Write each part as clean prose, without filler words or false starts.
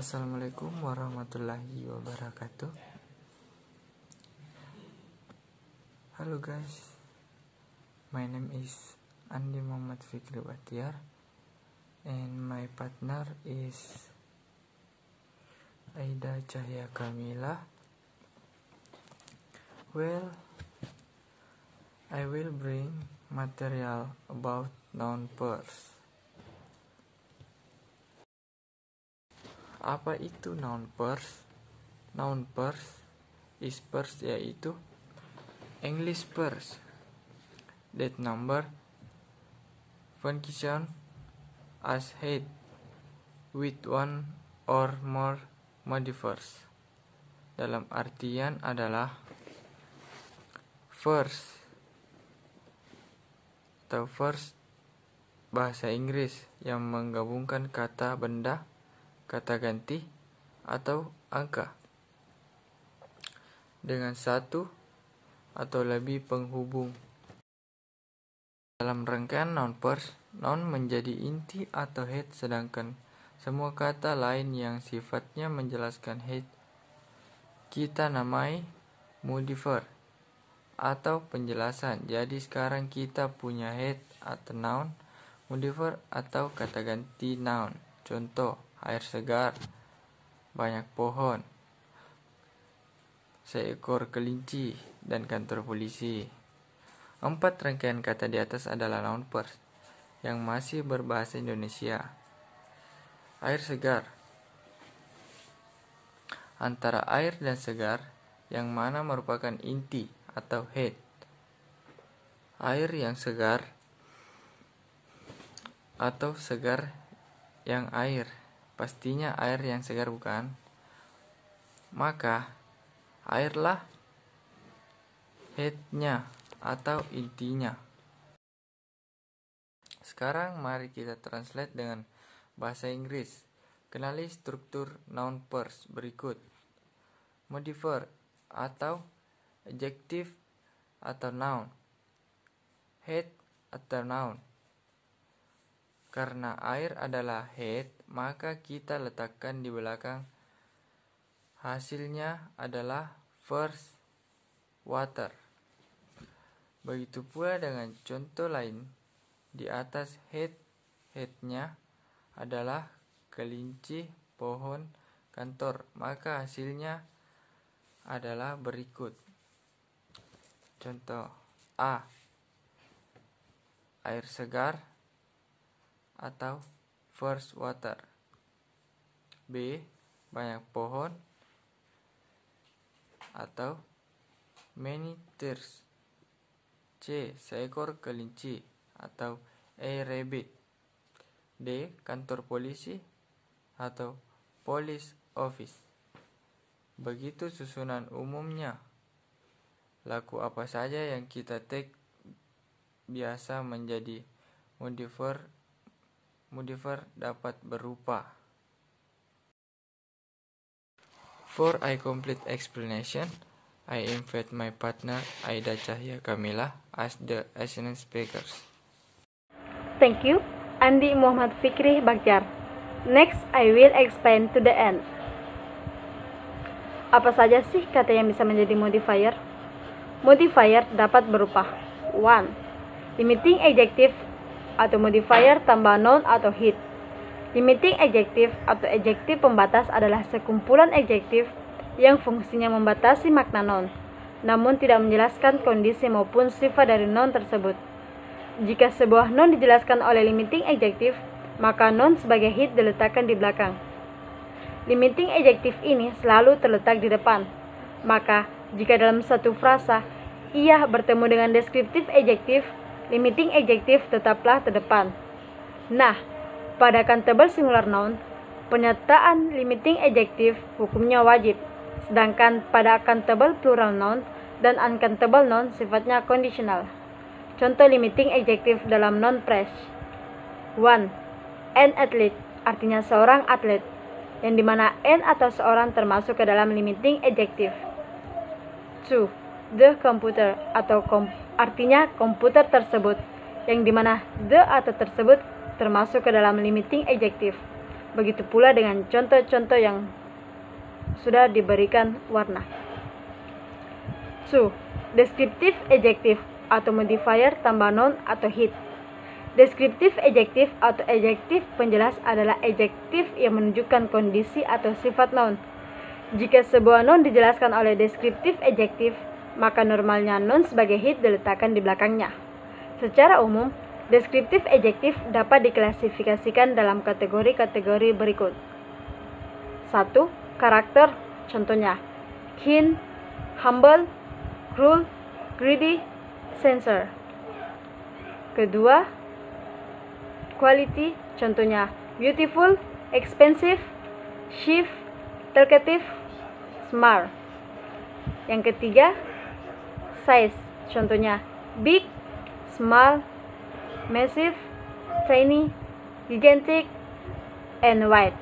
Assalamualaikum warahmatullahi wabarakatuh. Halo guys, my name is Andi Muhammad Fikri Bahtiar and my partner is Aida Cahya Kamila. Well, I will bring material about noun pairs. Apa itu noun pairs? Noun pairs is pairs yaitu English pairs that number function as head with one or more modifiers. Dalam artian adalah first atau first bahasa Inggris yang menggabungkan kata benda, kata ganti, atau angka dengan satu atau lebih penghubung. Dalam rangkaian noun pairs, noun menjadi inti atau head, sedangkan semua kata lain yang sifatnya menjelaskan head kita namai modifier atau penjelasan. Jadi sekarang kita punya head atau noun, modifier atau kata ganti noun. Contoh, air segar, banyak pohon, seekor kelinci, dan kantor polisi. 4 rangkaian kata di atas adalah noun pairs yang masih berbahasa Indonesia. Air segar. Antara air dan segar, yang mana merupakan inti atau head. Air yang segar atau segar yang air. Pastinya air yang segar, bukan? Maka airlah headnya atau intinya. Sekarang mari kita translate dengan bahasa Inggris. Kenali struktur noun pairs berikut. Modifier atau adjective atau noun. Head atau noun. Karena air adalah head, maka kita letakkan di belakang. Hasilnya adalah first water. Begitu pula dengan contoh lain. Di atas headnya adalah kelinci, pohon, kantor, maka hasilnya adalah berikut. Contoh A, air segar atau first water. B, banyak pohon atau many trees. C, seekor kelinci atau a rabbit. D, kantor polisi atau police office. Begitu susunan umumnya. Laku apa saja yang kita take biasa menjadi modifier dapat berupa. For a complete explanation, I invite my partner Aida Cahya Kamila as the Asian speakers. Thank you, Andi Muhammad Fikri Bahtiar. Next, I will explain to the end. Apa saja sih kata yang bisa menjadi modifier? Modifier dapat berupa 1. Limiting adjective atau modifier tambah noun atau head. Limiting adjective atau adjektif pembatas adalah sekumpulan adjektif yang fungsinya membatasi makna noun, namun tidak menjelaskan kondisi maupun sifat dari noun tersebut. Jika sebuah noun dijelaskan oleh limiting adjective, maka noun sebagai head diletakkan di belakang. Limiting adjective ini selalu terletak di depan. Maka, jika dalam satu frasa ia bertemu dengan deskriptif adjective, limiting adjective tetaplah terdepan. Nah, pada countable singular noun, penyertaan limiting adjective hukumnya wajib, sedangkan pada countable plural noun dan uncountable noun sifatnya kondisional. Contoh limiting adjective dalam noun phrase. 1. An athlete, artinya seorang atlet, yang dimana an atau seorang termasuk ke dalam limiting adjective. 2. The computer atau artinya komputer tersebut, yang dimana the atau tersebut termasuk ke dalam limiting adjective. Begitu pula dengan contoh-contoh yang sudah diberikan warna. So, descriptive adjective atau modifier tambah noun atau hit. Descriptive adjective atau adjektif penjelas adalah adjektif yang menunjukkan kondisi atau sifat noun. Jika sebuah noun dijelaskan oleh descriptive adjective, maka normalnya noun sebagai hit diletakkan di belakangnya. Secara umum, descriptive adjective dapat diklasifikasikan dalam kategori-kategori berikut. 1. Karakter, contohnya keen, humble, cruel, greedy, sincere. Kedua, quality, contohnya beautiful, expensive, chic, talkative, smart. Yang ketiga, size, contohnya big, small, massive, tiny, gigantic, and wide.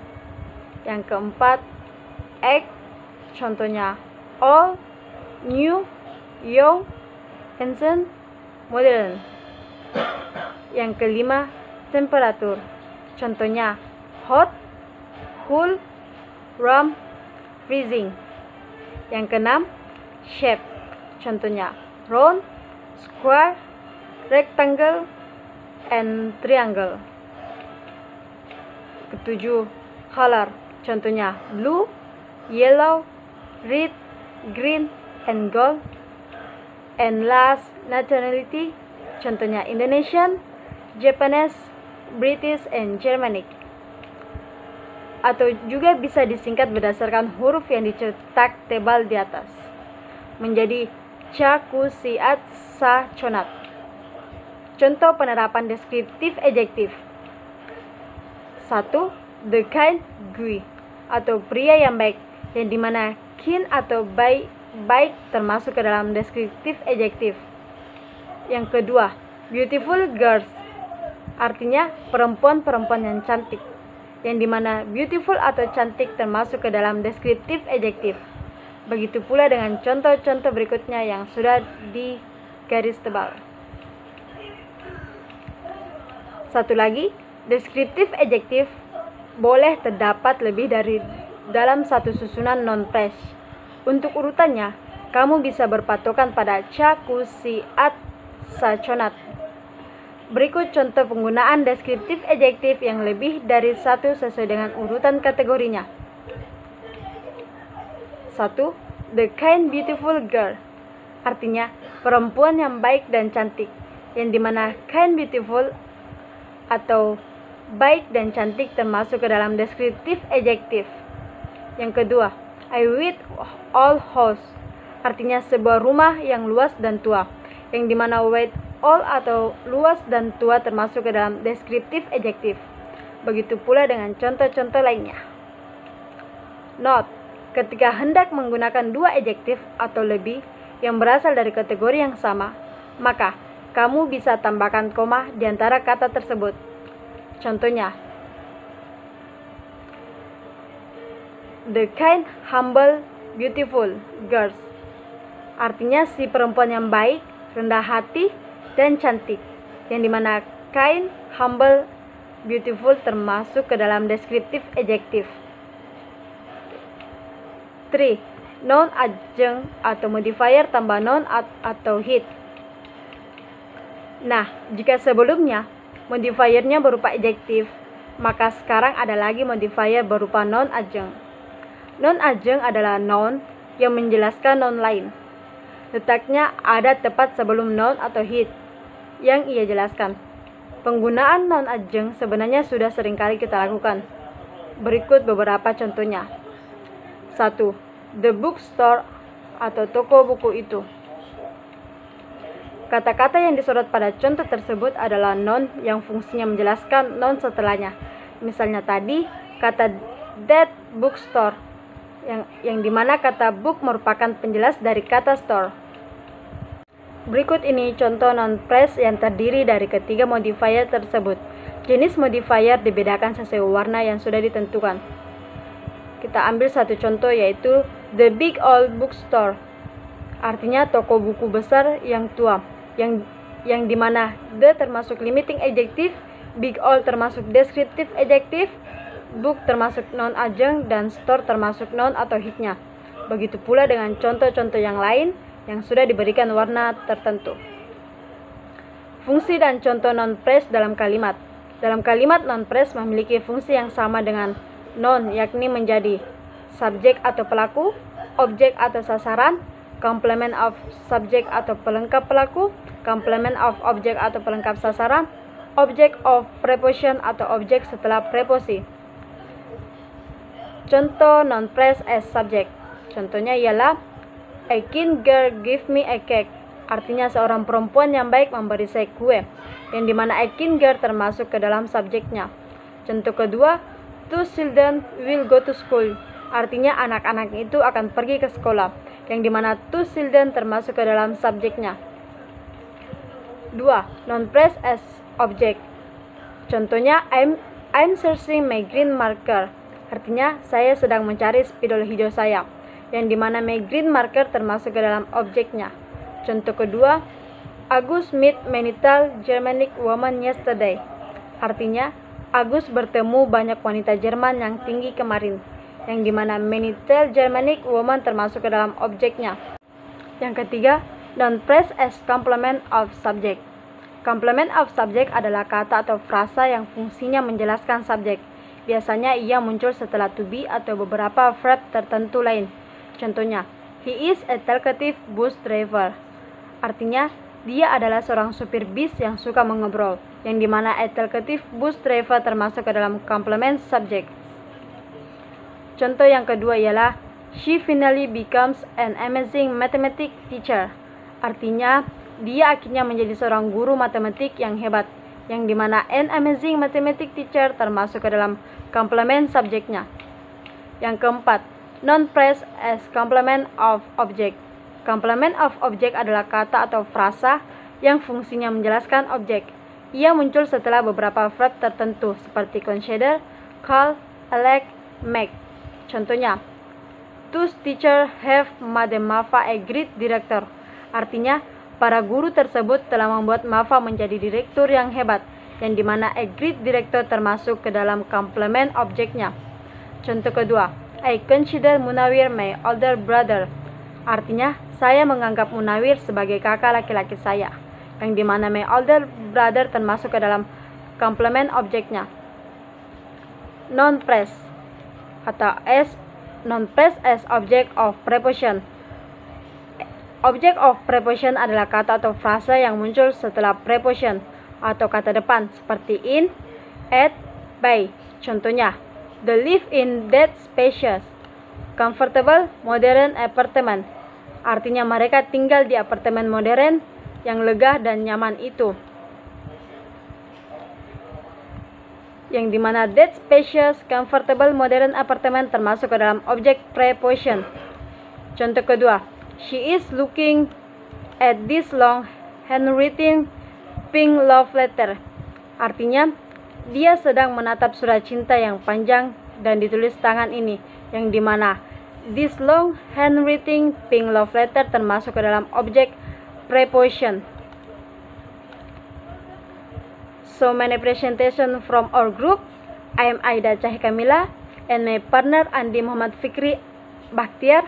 Yang keempat, act, contohnya old, new, young, ancient, modern. Yang kelima, temperatur, contohnya hot, cool, warm, freezing. Yang keenam, shape, contohnya round, square, rectangle, and triangle. Ketujuh, color, contohnya blue, yellow, red, green, and gold. And last, nationality, contohnya Indonesian, Japanese, British, and Germanic. Atau juga bisa disingkat berdasarkan huruf yang dicetak tebal di atas menjadi cakusiat sa conat. Contoh penerapan deskriptif adjektif. 1. The kind guy atau pria yang baik, yang dimana keen atau baik termasuk ke dalam deskriptif adjektif. Yang kedua, beautiful girls, artinya perempuan-perempuan yang cantik, yang dimana beautiful atau cantik termasuk ke dalam deskriptif adjektif. Begitu pula dengan contoh-contoh berikutnya yang sudah di garis tebal. Satu lagi, deskriptif adjektif boleh terdapat lebih dari dalam satu susunan non-phrase. Untuk urutannya, kamu bisa berpatokan pada cakusiat sa conat. Berikut contoh penggunaan deskriptif adjektif yang lebih dari satu sesuai dengan urutan kategorinya. 1. The kind beautiful girl, artinya perempuan yang baik dan cantik, yang dimana kind beautiful atau baik dan cantik termasuk ke dalam deskriptif adjektif. Yang kedua, I with all house, artinya sebuah rumah yang luas dan tua, yang dimana with all atau luas dan tua termasuk ke dalam deskriptif adjektif. Begitu pula dengan contoh-contoh lainnya. Note, ketika hendak menggunakan dua adjektif atau lebih yang berasal dari kategori yang sama, maka kamu bisa tambahkan koma di antara kata tersebut. Contohnya, the kind, humble, beautiful girls, artinya si perempuan yang baik, rendah hati, dan cantik, yang dimana kind, humble, beautiful termasuk ke dalam deskriptif adjektif. 3. Noun adjunct atau modifier tambah noun atau hit. Nah, jika sebelumnya modifiernya berupa adjektif, maka sekarang ada lagi modifier berupa noun adjunct. Noun adjunct adalah noun yang menjelaskan noun lain. Letaknya ada tepat sebelum noun atau hit yang ia jelaskan. Penggunaan noun adjunct sebenarnya sudah seringkali kita lakukan. Berikut beberapa contohnya. 1. The bookstore atau toko buku itu. Kata-kata yang disorot pada contoh tersebut adalah noun yang fungsinya menjelaskan noun setelahnya. Misalnya tadi kata that bookstore, yang dimana kata book merupakan penjelas dari kata store. Berikut ini contoh noun phrase yang terdiri dari ketiga modifier tersebut. Jenis modifier dibedakan sesuai warna yang sudah ditentukan. Kita ambil satu contoh, yaitu the big old bookstore, artinya toko buku besar yang tua, yang dimana the termasuk limiting adjective, big old termasuk descriptive adjective, book termasuk noun adjunct dan store termasuk noun atau hitnya. Begitu pula dengan contoh-contoh yang lain yang sudah diberikan warna tertentu. Fungsi dan contoh noun phrase dalam kalimat. Dalam kalimat, noun phrase memiliki fungsi yang sama dengan noun, yakni menjadi subjek atau pelaku, objek atau sasaran, complement of subject atau pelengkap pelaku, complement of object atau pelengkap sasaran, object of preposition atau objek setelah preposi. Contoh noun phrase as subject. Contohnya ialah a kind girl give me a cake. Artinya seorang perempuan yang baik memberi saya kue, yang dimana a kind girl termasuk ke dalam subjeknya. Contoh kedua, two children will go to school. Artinya anak-anak itu akan pergi ke sekolah, yang dimana two children termasuk ke dalam subjeknya. 2. Noun phrase as object. Contohnya I'm searching my green marker. Artinya saya sedang mencari spidol hijau saya, yang dimana my green marker termasuk ke dalam objeknya. Contoh kedua, Agus meet many tall Germanic women yesterday. Artinya Agus bertemu banyak wanita Jerman yang tinggi kemarin, yang dimana many tall Germanic women termasuk ke dalam objeknya. Yang ketiga, noun phrase as complement of subject. Complement of subject adalah kata atau frasa yang fungsinya menjelaskan subjek. Biasanya ia muncul setelah to be atau beberapa verb tertentu lain. Contohnya, he is a talkative bus driver. Artinya, dia adalah seorang supir bis yang suka mengobrol, yang dimana a talkative bus driver termasuk ke dalam complement subject. Contoh yang kedua ialah she finally becomes an amazing mathematics teacher. Artinya, dia akhirnya menjadi seorang guru matematik yang hebat, yang dimana an amazing mathematics teacher termasuk ke dalam complement subjeknya. Yang keempat, noun phrase as complement of object. Complement of object adalah kata atau frasa yang fungsinya menjelaskan objek. Ia muncul setelah beberapa verb tertentu seperti consider, call, elect, make. Contohnya, those teachers have made Mafa a great director. Artinya, para guru tersebut telah membuat Mafa menjadi direktur yang hebat, yang dimana a great director termasuk ke dalam complement objeknya. Contoh kedua, I consider Munawir my older brother. Artinya, saya menganggap Munawir sebagai kakak laki-laki saya, yang dimana my older brother termasuk ke dalam complement objeknya. Noun phrase atau noun phrase as object of preposition. Object of preposition adalah kata atau frasa yang muncul setelah preposition atau kata depan seperti in, at, by. Contohnya, they live in that spacious, comfortable, modern apartment. Artinya mereka tinggal di apartemen modern yang lega dan nyaman itu. Yang dimana that spacious, comfortable, modern apartment termasuk ke dalam objek preposition. Contoh kedua, she is looking at this long handwritten pink love letter. Artinya, dia sedang menatap surat cinta yang panjang dan ditulis tangan ini, yang dimana this long handwritten pink love letter termasuk ke dalam objek preposition. So many presentation from our group. I am Aida Cahya Kamila and my partner Andi Muhammad Fikri Bakhtiar.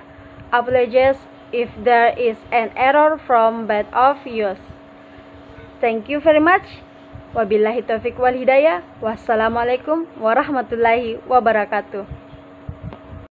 Apologies if there is an error from both of you. Thank you very much. Wabillahi taufiq wal hidayah. Wassalamualaikum warahmatullahi wabarakatuh.